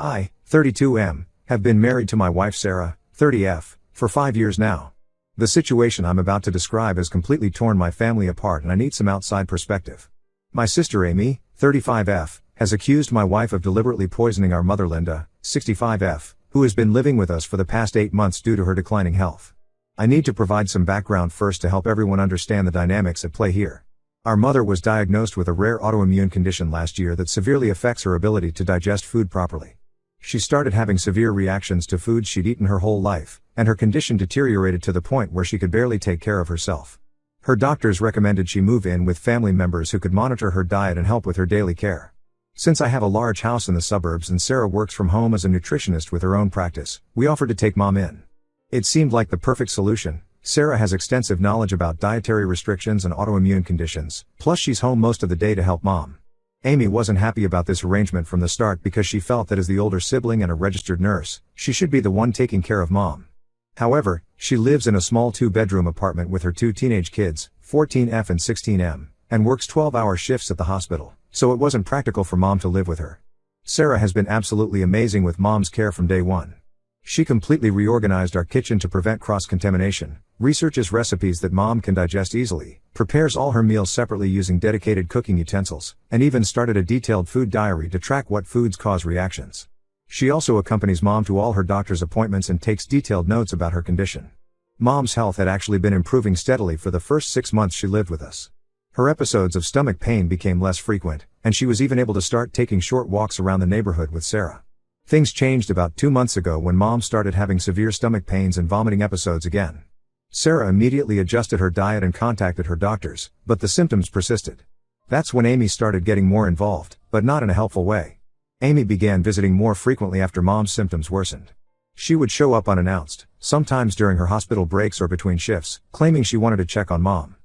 I, 32M, have been married to my wife Sarah, 30F, for 5 years now. The situation I'm about to describe has completely torn my family apart and I need some outside perspective. My sister Amy, 35F, has accused my wife of deliberately poisoning our mother Linda, 65F, who has been living with us for the past 8 months due to her declining health. I need to provide some background first to help everyone understand the dynamics at play here. Our mother was diagnosed with a rare autoimmune condition last year that severely affects her ability to digest food properly. She started having severe reactions to foods she'd eaten her whole life, and her condition deteriorated to the point where she could barely take care of herself. Her doctors recommended she move in with family members who could monitor her diet and help with her daily care. Since I have a large house in the suburbs and Sarah works from home as a nutritionist with her own practice, we offered to take Mom in. It seemed like the perfect solution. Sarah has extensive knowledge about dietary restrictions and autoimmune conditions, plus she's home most of the day to help Mom. Amy wasn't happy about this arrangement from the start because she felt that as the older sibling and a registered nurse, she should be the one taking care of Mom. However, she lives in a small 2-bedroom apartment with her 2 teenage kids, 14F and 16M, and works 12-hour shifts at the hospital, so it wasn't practical for Mom to live with her. Sarah has been absolutely amazing with Mom's care from day one. She completely reorganized our kitchen to prevent cross-contamination, researches recipes that Mom can digest easily, prepares all her meals separately using dedicated cooking utensils, and even started a detailed food diary to track what foods cause reactions. She also accompanies Mom to all her doctor's appointments and takes detailed notes about her condition. Mom's health had actually been improving steadily for the first 6 months she lived with us. Her episodes of stomach pain became less frequent, and she was even able to start taking short walks around the neighborhood with Sarah. Things changed about 2 months ago when Mom started having severe stomach pains and vomiting episodes again. Sarah immediately adjusted her diet and contacted her doctors, but the symptoms persisted. That's when Amy started getting more involved, but not in a helpful way. Amy began visiting more frequently after Mom's symptoms worsened. She would show up unannounced, sometimes during her hospital breaks or between shifts, claiming she wanted to check on Mom.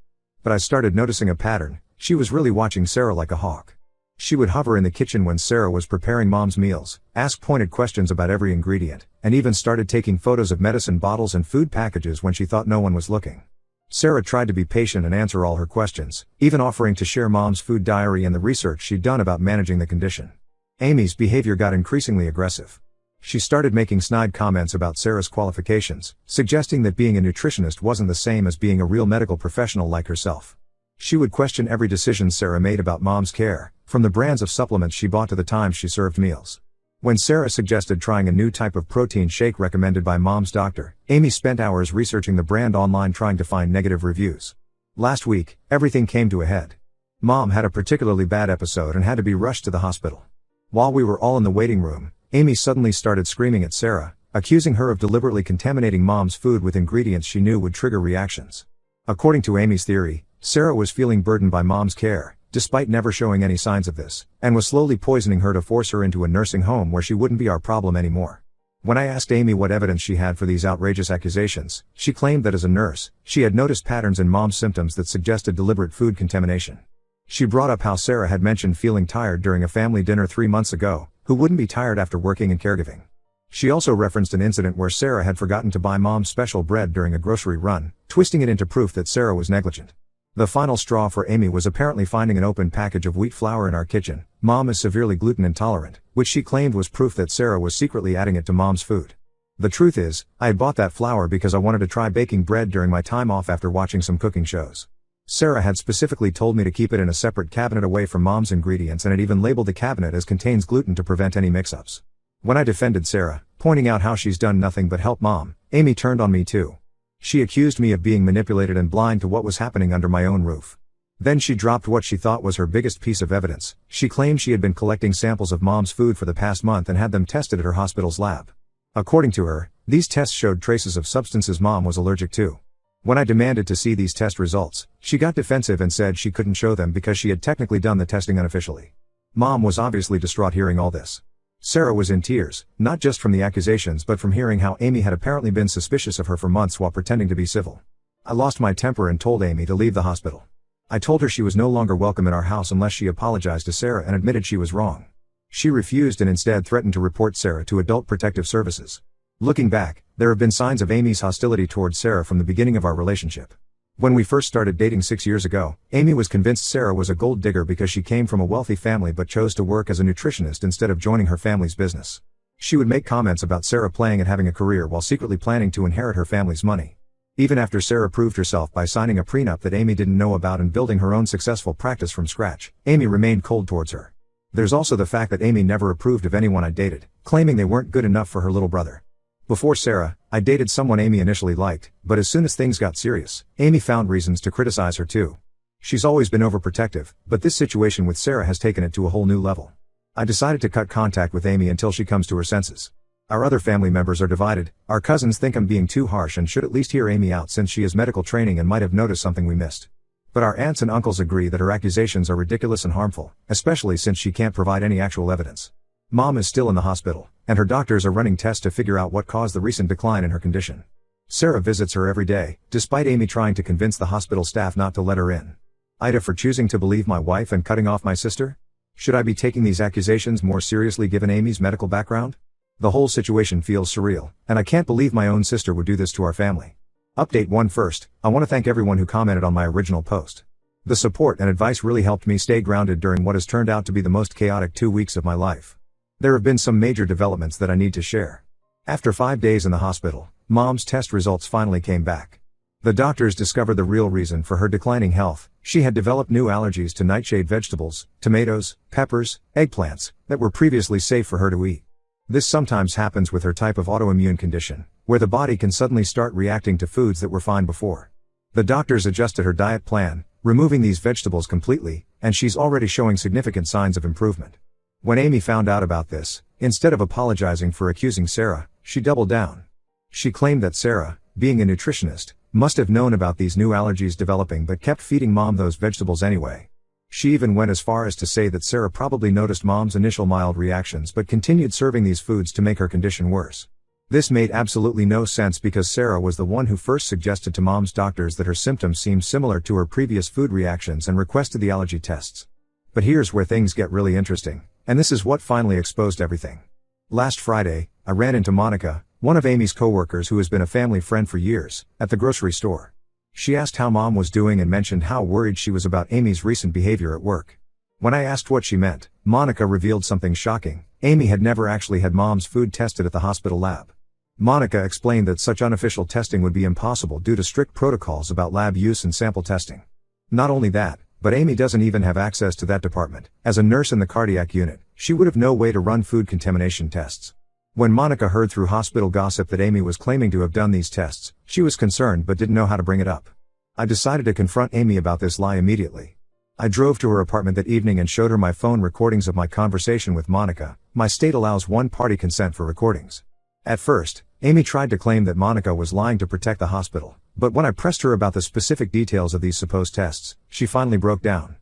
But I started noticing a pattern. She was really watching Sarah like a hawk. She would hover in the kitchen when Sarah was preparing Mom's meals, ask pointed questions about every ingredient, and even started taking photos of medicine bottles and food packages when she thought no one was looking. Sarah tried to be patient and answer all her questions, even offering to share Mom's food diary and the research she'd done about managing the condition. Amy's behavior got increasingly aggressive. She started making snide comments about Sarah's qualifications, suggesting that being a nutritionist wasn't the same as being a real medical professional like herself. She would question every decision Sarah made about Mom's care, from the brands of supplements she bought to the times she served meals. When Sarah suggested trying a new type of protein shake recommended by Mom's doctor, Amy spent hours researching the brand online trying to find negative reviews. Last week, everything came to a head. Mom had a particularly bad episode and had to be rushed to the hospital. While we were all in the waiting room, Amy suddenly started screaming at Sarah, accusing her of deliberately contaminating Mom's food with ingredients she knew would trigger reactions. According to Amy's theory, Sarah was feeling burdened by Mom's care, despite never showing any signs of this, and was slowly poisoning her to force her into a nursing home where she wouldn't be our problem anymore. When I asked Amy what evidence she had for these outrageous accusations, she claimed that as a nurse, she had noticed patterns in Mom's symptoms that suggested deliberate food contamination. She brought up how Sarah had mentioned feeling tired during a family dinner 3 months ago, who wouldn't be tired after working and caregiving. She also referenced an incident where Sarah had forgotten to buy Mom's special bread during a grocery run, twisting it into proof that Sarah was negligent. The final straw for Amy was apparently finding an open package of wheat flour in our kitchen. Mom is severely gluten intolerant, which she claimed was proof that Sarah was secretly adding it to Mom's food. The truth is, I had bought that flour because I wanted to try baking bread during my time off after watching some cooking shows. Sarah had specifically told me to keep it in a separate cabinet away from Mom's ingredients and had even labeled the cabinet as contains gluten to prevent any mix-ups. When I defended Sarah, pointing out how she's done nothing but help Mom, Amy turned on me too. She accused me of being manipulated and blind to what was happening under my own roof. Then she dropped what she thought was her biggest piece of evidence. She claimed she had been collecting samples of Mom's food for the past month and had them tested at her hospital's lab. According to her, these tests showed traces of substances Mom was allergic to. When I demanded to see these test results, she got defensive and said she couldn't show them because she had technically done the testing unofficially. Mom was obviously distraught hearing all this. Sarah was in tears, not just from the accusations but from hearing how Amy had apparently been suspicious of her for months while pretending to be civil. I lost my temper and told Amy to leave the hospital. I told her she was no longer welcome in our house unless she apologized to Sarah and admitted she was wrong. She refused and instead threatened to report Sarah to Adult Protective Services. Looking back, there have been signs of Amy's hostility towards Sarah from the beginning of our relationship. When we first started dating 6 years ago, Amy was convinced Sarah was a gold digger because she came from a wealthy family but chose to work as a nutritionist instead of joining her family's business. She would make comments about Sarah playing and having a career while secretly planning to inherit her family's money. Even after Sarah proved herself by signing a prenup that Amy didn't know about and building her own successful practice from scratch, Amy remained cold towards her. There's also the fact that Amy never approved of anyone I dated, claiming they weren't good enough for her little brother. Before Sarah, I dated someone Amy initially liked, but as soon as things got serious, Amy found reasons to criticize her too. She's always been overprotective, but this situation with Sarah has taken it to a whole new level. I decided to cut contact with Amy until she comes to her senses. Our other family members are divided. Our cousins think I'm being too harsh and should at least hear Amy out since she has medical training and might have noticed something we missed. But our aunts and uncles agree that her accusations are ridiculous and harmful, especially since she can't provide any actual evidence. Mom is still in the hospital, and her doctors are running tests to figure out what caused the recent decline in her condition. Sarah visits her every day, despite Amy trying to convince the hospital staff not to let her in. Ida for choosing to believe my wife and cutting off my sister? Should I be taking these accusations more seriously given Amy's medical background? The whole situation feels surreal, and I can't believe my own sister would do this to our family. Update 1 First, I want to thank everyone who commented on my original post. The support and advice really helped me stay grounded during what has turned out to be the most chaotic 2 weeks of my life. There have been some major developments that I need to share. After 5 days in the hospital, Mom's test results finally came back. The doctors discovered the real reason for her declining health. She had developed new allergies to nightshade vegetables, tomatoes, peppers, eggplants, that were previously safe for her to eat. This sometimes happens with her type of autoimmune condition, where the body can suddenly start reacting to foods that were fine before. The doctors adjusted her diet plan, removing these vegetables completely, and she's already showing significant signs of improvement. When Amy found out about this, instead of apologizing for accusing Sarah, she doubled down. She claimed that Sarah, being a nutritionist, must have known about these new allergies developing but kept feeding Mom those vegetables anyway. She even went as far as to say that Sarah probably noticed Mom's initial mild reactions but continued serving these foods to make her condition worse. This made absolutely no sense because Sarah was the one who first suggested to Mom's doctors that her symptoms seemed similar to her previous food reactions and requested the allergy tests. But here's where things get really interesting, and this is what finally exposed everything. Last Friday, I ran into Monica, one of Amy's coworkers who has been a family friend for years, at the grocery store. She asked how Mom was doing and mentioned how worried she was about Amy's recent behavior at work. When I asked what she meant, Monica revealed something shocking. Amy had never actually had Mom's food tested at the hospital lab. Monica explained that such unofficial testing would be impossible due to strict protocols about lab use and sample testing. Not only that, but Amy doesn't even have access to that department. As a nurse in the cardiac unit, she would have no way to run food contamination tests. When Monica heard through hospital gossip that Amy was claiming to have done these tests, she was concerned but didn't know how to bring it up. I decided to confront Amy about this lie immediately. I drove to her apartment that evening and showed her my phone recordings of my conversation with Monica. My state allows one-party consent for recordings. At first, Amy tried to claim that Monica was lying to protect the hospital, but when I pressed her about the specific details of these supposed tests, she finally broke down.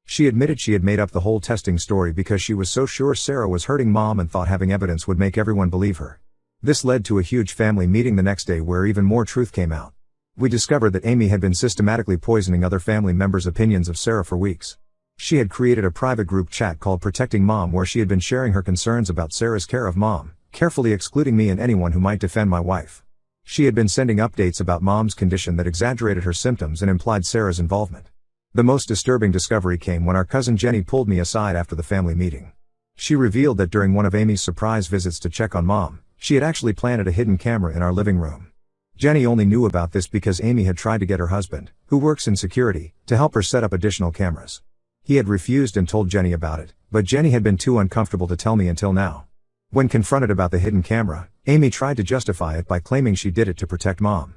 She admitted she had made up the whole testing story because she was so sure Sarah was hurting Mom and thought having evidence would make everyone believe her. This led to a huge family meeting the next day where even more truth came out. We discovered that Amy had been systematically poisoning other family members' opinions of Sarah for weeks. She had created a private group chat called Protecting Mom where she had been sharing her concerns about Sarah's care of Mom, carefully excluding me and anyone who might defend my wife. She had been sending updates about Mom's condition that exaggerated her symptoms and implied Sarah's involvement. The most disturbing discovery came when our cousin Jenny pulled me aside after the family meeting. She revealed that during one of Amy's surprise visits to check on Mom, she had actually planted a hidden camera in our living room. Jenny only knew about this because Amy had tried to get her husband, who works in security, to help her set up additional cameras. He had refused and told Jenny about it, but Jenny had been too uncomfortable to tell me until now. When confronted about the hidden camera, Amy tried to justify it by claiming she did it to protect Mom.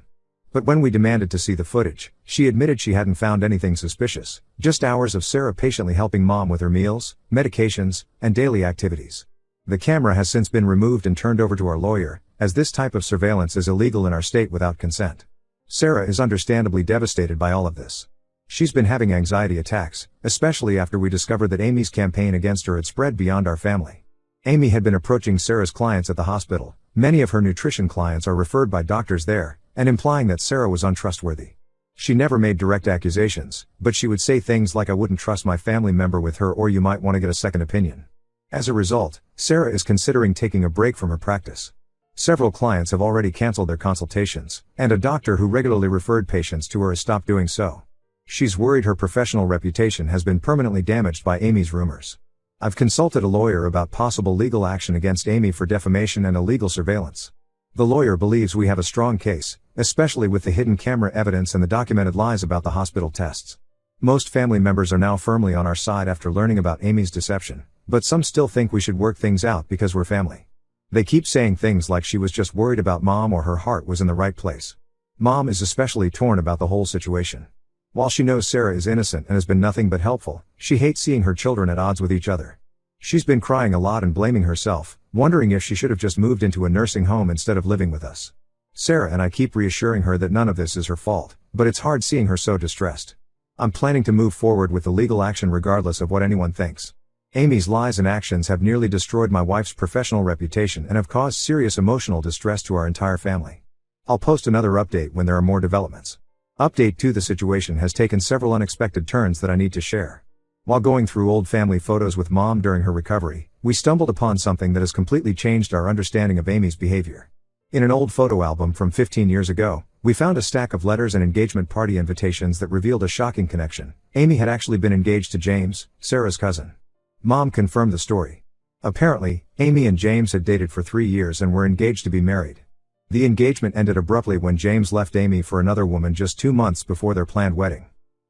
But when we demanded to see the footage, she admitted she hadn't found anything suspicious, just hours of Sarah patiently helping Mom with her meals, medications, and daily activities. The camera has since been removed and turned over to our lawyer, as this type of surveillance is illegal in our state without consent. Sarah is understandably devastated by all of this. She's been having anxiety attacks, especially after we discovered that Amy's campaign against her had spread beyond our family. Amy had been approaching Sarah's clients at the hospital. Many of her nutrition clients are referred by doctors there, and implying that Sarah was untrustworthy. She never made direct accusations, but she would say things like I wouldn't trust my family member with her or you might want to get a second opinion. As a result, Sarah is considering taking a break from her practice. Several clients have already canceled their consultations, and a doctor who regularly referred patients to her has stopped doing so. She's worried her professional reputation has been permanently damaged by Amy's rumors. I've consulted a lawyer about possible legal action against Amy for defamation and illegal surveillance. The lawyer believes we have a strong case, especially with the hidden camera evidence and the documented lies about the hospital tests. Most family members are now firmly on our side after learning about Amy's deception, but some still think we should work things out because we're family. They keep saying things like she was just worried about Mom or her heart was in the right place. Mom is especially torn about the whole situation. While she knows Sarah is innocent and has been nothing but helpful, she hates seeing her children at odds with each other. She's been crying a lot and blaming herself, wondering if she should have just moved into a nursing home instead of living with us. Sarah and I keep reassuring her that none of this is her fault, but it's hard seeing her so distressed. I'm planning to move forward with the legal action regardless of what anyone thinks. Amy's lies and actions have nearly destroyed my wife's professional reputation and have caused serious emotional distress to our entire family. I'll post another update when there are more developments. Update 2: The situation has taken several unexpected turns that I need to share. While going through old family photos with Mom during her recovery, we stumbled upon something that has completely changed our understanding of Amy's behavior. In an old photo album from 15 years ago, we found a stack of letters and engagement party invitations that revealed a shocking connection. Amy had actually been engaged to James, Sarah's cousin. Mom confirmed the story. Apparently, Amy and James had dated for 3 years and were engaged to be married. The engagement ended abruptly when James left Amy for another woman just 2 months before their planned wedding.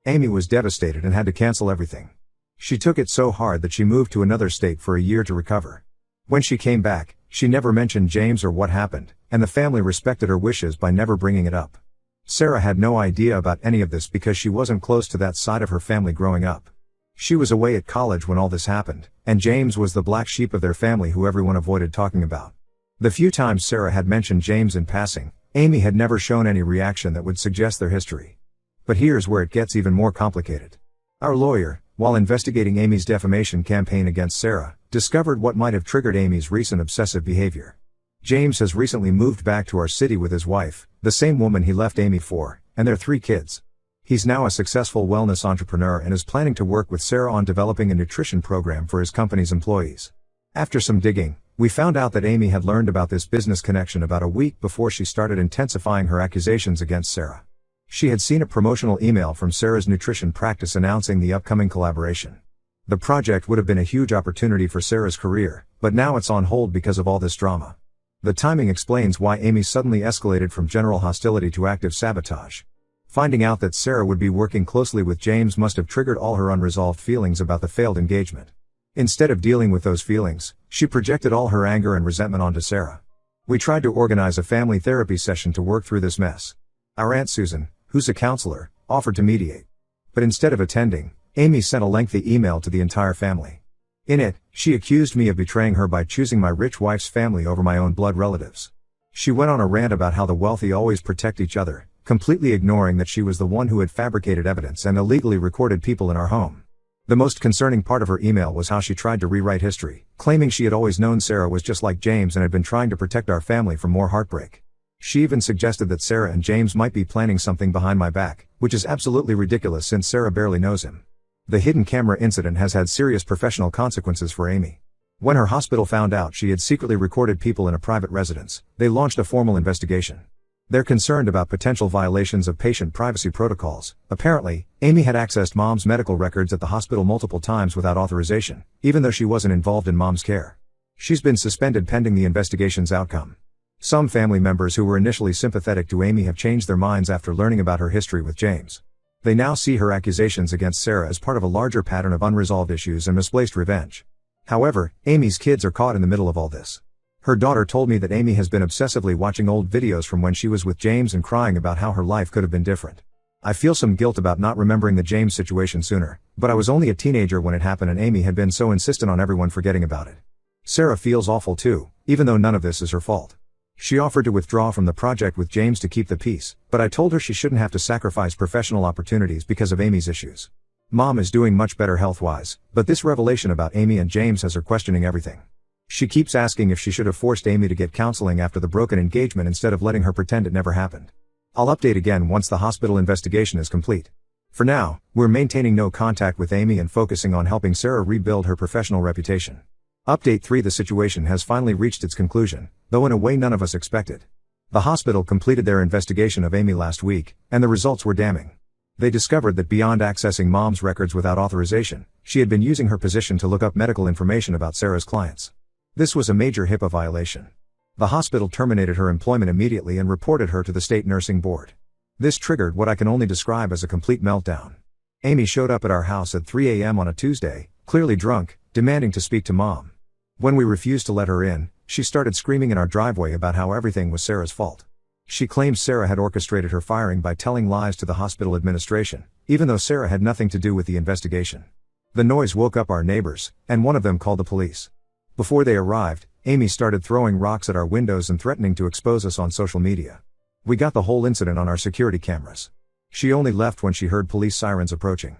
Amy was devastated and had to cancel everything. She took it so hard that she moved to another state for a year to recover. When she came back, she never mentioned James or what happened, and the family respected her wishes by never bringing it up. Sarah had no idea about any of this because she wasn't close to that side of her family growing up. She was away at college when all this happened, and James was the black sheep of their family who everyone avoided talking about. The few times Sarah had mentioned James in passing, Amy had never shown any reaction that would suggest their history. But here's where it gets even more complicated. Our lawyer, while investigating Amy's defamation campaign against Sarah, discovered what might have triggered Amy's recent obsessive behavior. James has recently moved back to our city with his wife, the same woman he left Amy for, and their 3 kids. He's now a successful wellness entrepreneur and is planning to work with Sarah on developing a nutrition program for his company's employees. After some digging, we found out that Amy had learned about this business connection about a week before she started intensifying her accusations against Sarah. She had seen a promotional email from Sarah's nutrition practice announcing the upcoming collaboration. The project would have been a huge opportunity for Sarah's career, but now it's on hold because of all this drama. The timing explains why Amy suddenly escalated from general hostility to active sabotage. Finding out that Sarah would be working closely with James must have triggered all her unresolved feelings about the failed engagement. Instead of dealing with those feelings, she projected all her anger and resentment onto Sarah. We tried to organize a family therapy session to work through this mess. Our Aunt Susan, who's a counselor, offered to mediate. But instead of attending, Amy sent a lengthy email to the entire family. In it, she accused me of betraying her by choosing my rich wife's family over my own blood relatives. She went on a rant about how the wealthy always protect each other, completely ignoring that she was the one who had fabricated evidence and illegally recorded people in our home. The most concerning part of her email was how she tried to rewrite history, claiming she had always known Sarah was just like James and had been trying to protect our family from more heartbreak. She even suggested that Sarah and James might be planning something behind my back, which is absolutely ridiculous since Sarah barely knows him. The hidden camera incident has had serious professional consequences for Amy. When her hospital found out she had secretly recorded people in a private residence, they launched a formal investigation. They're concerned about potential violations of patient privacy protocols. Apparently, Amy had accessed Mom's medical records at the hospital multiple times without authorization, even though she wasn't involved in Mom's care. She's been suspended pending the investigation's outcome. Some family members who were initially sympathetic to Amy have changed their minds after learning about her history with James. They now see her accusations against Sarah as part of a larger pattern of unresolved issues and misplaced revenge. However, Amy's kids are caught in the middle of all this. Her daughter told me that Amy has been obsessively watching old videos from when she was with James and crying about how her life could have been different. I feel some guilt about not remembering the James situation sooner, but I was only a teenager when it happened and Amy had been so insistent on everyone forgetting about it. Sarah feels awful too, even though none of this is her fault. She offered to withdraw from the project with James to keep the peace, but I told her she shouldn't have to sacrifice professional opportunities because of Amy's issues. Mom is doing much better health-wise, but this revelation about Amy and James has her questioning everything. She keeps asking if she should have forced Amy to get counseling after the broken engagement instead of letting her pretend it never happened. I'll update again once the hospital investigation is complete. For now, we're maintaining no contact with Amy and focusing on helping Sarah rebuild her professional reputation. Update 3: The situation has finally reached its conclusion, though in a way none of us expected. The hospital completed their investigation of Amy last week, and the results were damning. They discovered that beyond accessing Mom's records without authorization, She had been using her position to look up medical information about Sarah's clients. This was a major HIPAA violation. The hospital terminated her employment immediately and reported her to the state nursing board. This triggered what I can only describe as a complete meltdown. Amy showed up at our house at 3 a.m. on a Tuesday, clearly drunk, demanding to speak to Mom. When we refused to let her in, she started screaming in our driveway about how everything was Sarah's fault. She claims Sarah had orchestrated her firing by telling lies to the hospital administration, even though Sarah had nothing to do with the investigation. The noise woke up our neighbors, and one of them called the police. Before they arrived, Amy started throwing rocks at our windows and threatening to expose us on social media. We got the whole incident on our security cameras. She only left when she heard police sirens approaching.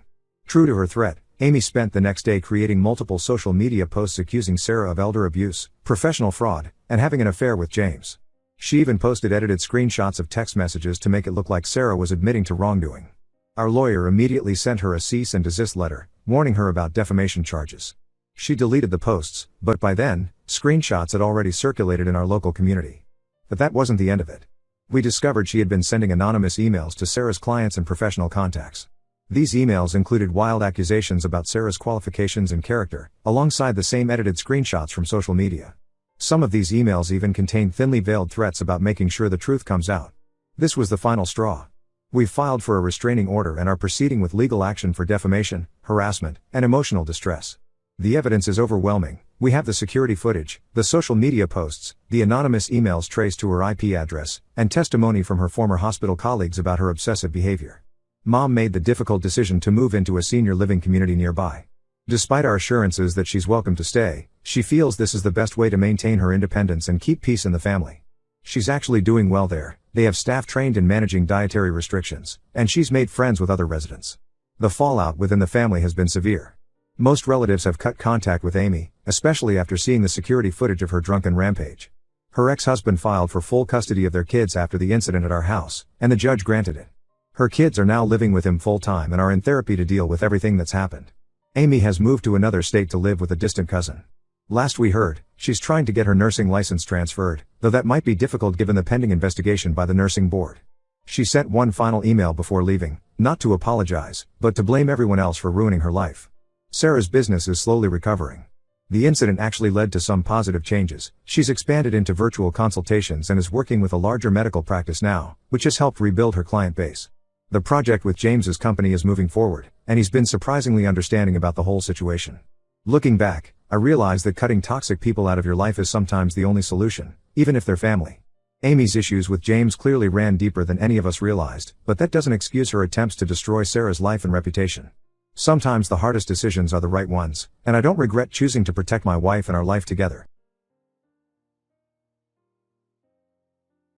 True to her threat, Amy spent the next day creating multiple social media posts accusing Sarah of elder abuse, professional fraud, and having an affair with James. She even posted edited screenshots of text messages to make it look like Sarah was admitting to wrongdoing. Our lawyer immediately sent her a cease and desist letter, warning her about defamation charges. She deleted the posts, but by then, screenshots had already circulated in our local community. But that wasn't the end of it. We discovered she had been sending anonymous emails to Sarah's clients and professional contacts. These emails included wild accusations about Sarah's qualifications and character, alongside the same edited screenshots from social media. Some of these emails even contained thinly veiled threats about making sure the truth comes out. This was the final straw. We filed for a restraining order and are proceeding with legal action for defamation, harassment, and emotional distress. The evidence is overwhelming. We have the security footage, the social media posts, the anonymous emails traced to her IP address, and testimony from her former hospital colleagues about her obsessive behavior. Mom made the difficult decision to move into a senior living community nearby. Despite our assurances that she's welcome to stay, she feels this is the best way to maintain her independence and keep peace in the family. She's actually doing well there. They have staff trained in managing dietary restrictions, and she's made friends with other residents. The fallout within the family has been severe. Most relatives have cut contact with Amy, especially after seeing the security footage of her drunken rampage. Her ex-husband filed for full custody of their kids after the incident at our house, and the judge granted it. Her kids are now living with him full-time and are in therapy to deal with everything that's happened. Amy has moved to another state to live with a distant cousin. Last we heard, she's trying to get her nursing license transferred, though that might be difficult given the pending investigation by the nursing board. She sent one final email before leaving, not to apologize, but to blame everyone else for ruining her life. Sarah's business is slowly recovering. The incident actually led to some positive changes. She's expanded into virtual consultations and is working with a larger medical practice now, which has helped rebuild her client base. The project with James's company is moving forward, and he's been surprisingly understanding about the whole situation. Looking back, I realize that cutting toxic people out of your life is sometimes the only solution, even if they're family. Amy's issues with James clearly ran deeper than any of us realized, but that doesn't excuse her attempts to destroy Sarah's life and reputation. Sometimes the hardest decisions are the right ones, and I don't regret choosing to protect my wife and our life together.